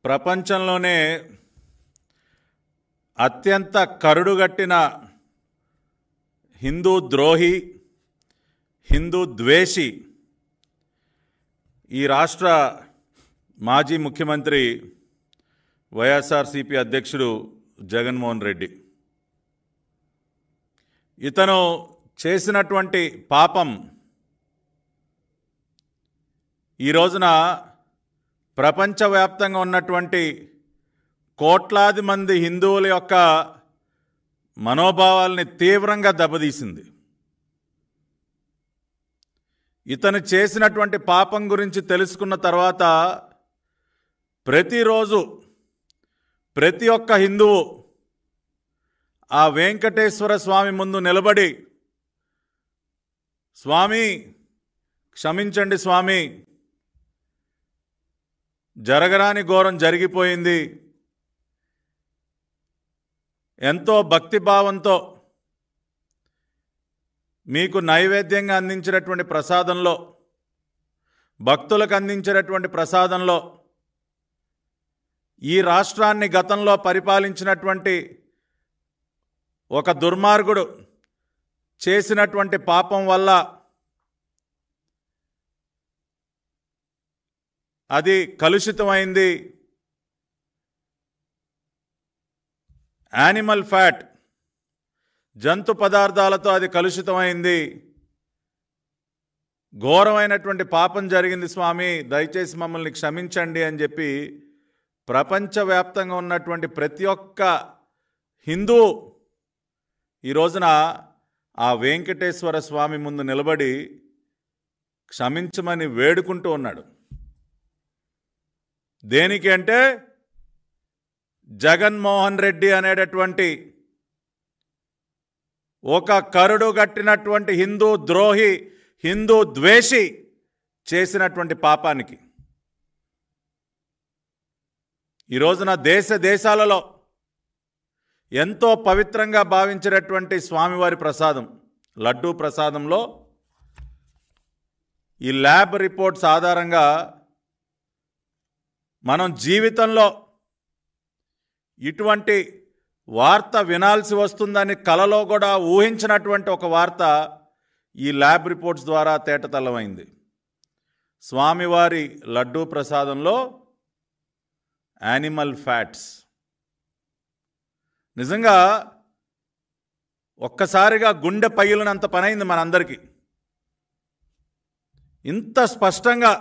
ప్రపంచంలోనే అత్యంత కరుడుగట్టిన హిందూ ద్రోహి, హిందూ ద్వేషి ఈ రాష్ట్ర మాజీ ముఖ్యమంత్రి వైఎస్ఆర్సీపీ అధ్యక్షుడు జగన్మోహన్ రెడ్డి. ఇతను చేసినటువంటి పాపం ఈ రోజున ప్రపంచవ్యాప్తంగా ఉన్నటువంటి కోట్లాది మంది హిందువుల యొక్క మనోభావాల్ని తీవ్రంగా దెబ్బతీసింది. ఇతను చేసినటువంటి పాపం గురించి తెలుసుకున్న తర్వాత ప్రతిరోజు ప్రతి ఒక్క హిందువు ఆ వెంకటేశ్వర స్వామి ముందు నిలబడి, స్వామి క్షమించండి స్వామి, జరగరాని ఘోరం జరిగిపోయింది, ఎంతో భక్తిభావంతో మీకు నైవేద్యంగా అందించినటువంటి ప్రసాదంలో, భక్తులకు అందించినటువంటి ప్రసాదంలో ఈ రాష్ట్రాన్ని గతంలో పరిపాలించినటువంటి ఒక దుర్మార్గుడు చేసినటువంటి పాపం వల్ల అది కలుషితమైంది. యానిమల్ ఫ్యాట్, జంతు పదార్థాలతో అది కలుషితమైంది, ఘోరమైనటువంటి పాపం జరిగింది స్వామి, దయచేసి మమ్మల్ని క్షమించండి అని చెప్పి ప్రపంచవ్యాప్తంగా ఉన్నటువంటి ప్రతి ఒక్క హిందూ ఈ రోజున ఆ వెంకటేశ్వర స్వామి ముందు నిలబడి క్షమించమని వేడుకుంటూ ఉన్నాడు. దేనికి అంటే జగన్మోహన్ రెడ్డి అనేటటువంటి ఒక కరుడు గట్టినటువంటి హిందూ ద్రోహి, హిందూ ద్వేషి చేసినటువంటి పాపానికి. ఈ రోజున దేశ దేశాలలో ఎంతో పవిత్రంగా భావించినటువంటి స్వామివారి ప్రసాదం లడ్డూ ప్రసాదంలో ఈ ల్యాబ్ రిపోర్ట్స్ ఆధారంగా మనం జీవితంలో ఇటువంటి వార్త వినాల్సి వస్తుందని కలలో కూడా ఊహించినటువంటి ఒక వార్త ఈ ల్యాబ్ రిపోర్ట్స్ ద్వారా తేటతెల్లమైంది. స్వామివారి లడ్డూ ప్రసాదంలో యానిమల్ ఫ్యాట్స్. నిజంగా ఒక్కసారిగా గుండె పగిలినంత పనైంది మనందరికీ. ఇంత స్పష్టంగా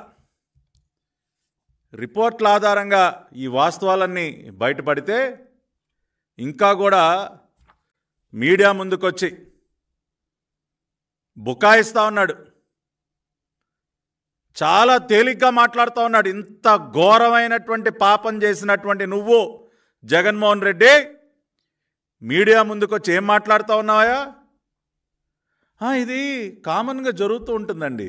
రిపోర్ట్ల ఆధారంగా ఈ వాస్తవాలన్నీ బయటపడితే ఇంకా కూడా మీడియా ముందుకొచ్చి బుకాయిస్తూ ఉన్నాడు, చాలా తేలిగ్గా మాట్లాడుతూ ఉన్నాడు. ఇంత ఘోరమైనటువంటి పాపం చేసినటువంటి నువ్వు జగన్మోహన్ రెడ్డి మీడియా ముందుకొచ్చి ఏం మాట్లాడుతూ ఉన్నావా? ఇది కామన్గా జరుగుతూ ఉంటుందండి,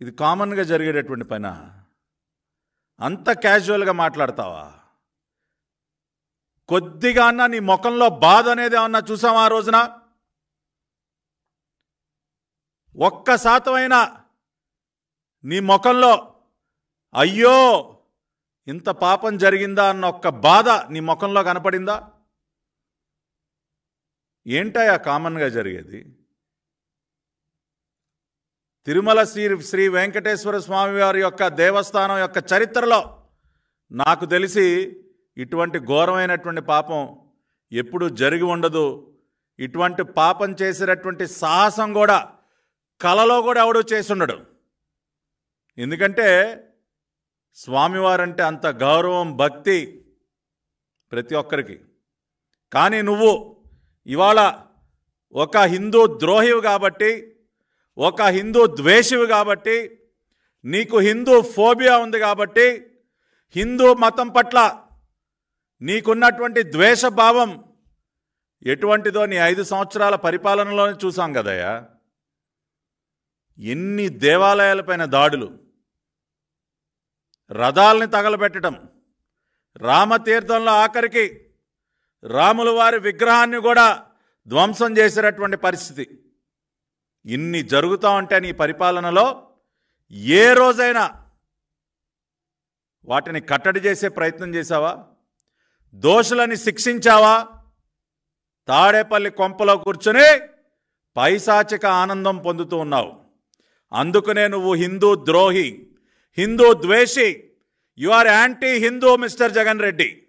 ఇది కామన్గా జరిగేటటువంటి పైన అంత క్యాజువల్గా మాట్లాడతావా? కొద్దిగా అన్నా నీ ముఖంలో బాధ అనేది ఏమన్నా చూసావా? ఆ రోజున ఒక్క శాతమైనా నీ ముఖంలో అయ్యో ఇంత పాపం జరిగిందా అన్న ఒక్క బాధ నీ ముఖంలో కనపడిందా? ఏంటయా కామన్గా జరిగేది? తిరుమల శ్రీ వెంకటేశ్వర స్వామి వారి యొక్క దేవస్థానం యొక్క చరిత్రలో నాకు తెలిసి ఇటువంటి ఘోరమైనటువంటి పాపం ఎప్పుడూ జరిగి ఉండదు. ఇటువంటి పాపం చేసేటటువంటి సాహసం కూడా కలలో కూడా ఎవడూ చేసి ఉండడు. ఎందుకంటే స్వామివారంటే అంత గౌరవం, భక్తి ప్రతి ఒక్కరికి. కానీ నువ్వు ఇవాళ ఒక హిందూ ద్రోహివి కాబట్టి, ఒక హిందూ ద్వేషివి కాబట్టి, నీకు హిందూ ఫోబియా ఉంది కాబట్టి, హిందూ మతం పట్ల నీకున్నటువంటి ద్వేషభావం ఎటువంటిదో నీ 5 సంవత్సరాల పరిపాలనలోనే చూసాం కదయ్యా. ఎన్ని దేవాలయాలపైన దాడులు, రథాలని తగలబెట్టడం, రామతీర్థంలో ఆఖరికి రాముల వారి విగ్రహాన్ని కూడా ధ్వంసం చేసేటటువంటి పరిస్థితి. ఇన్ని జరుగుతూ ఉంటే నీ పరిపాలనలో ఏ రోజైనా వాటిని కట్టడి చేసే ప్రయత్నం చేశావా? దోషులని శిక్షించావా? తాడేపల్లి కొంపలో కూర్చొని పైశాచిక ఆనందం పొందుతూ ఉన్నావు. అందుకనే నువ్వు హిందూ ద్రోహి, హిందూ ద్వేషి, you are anti Hindu mister Jagan Reddy.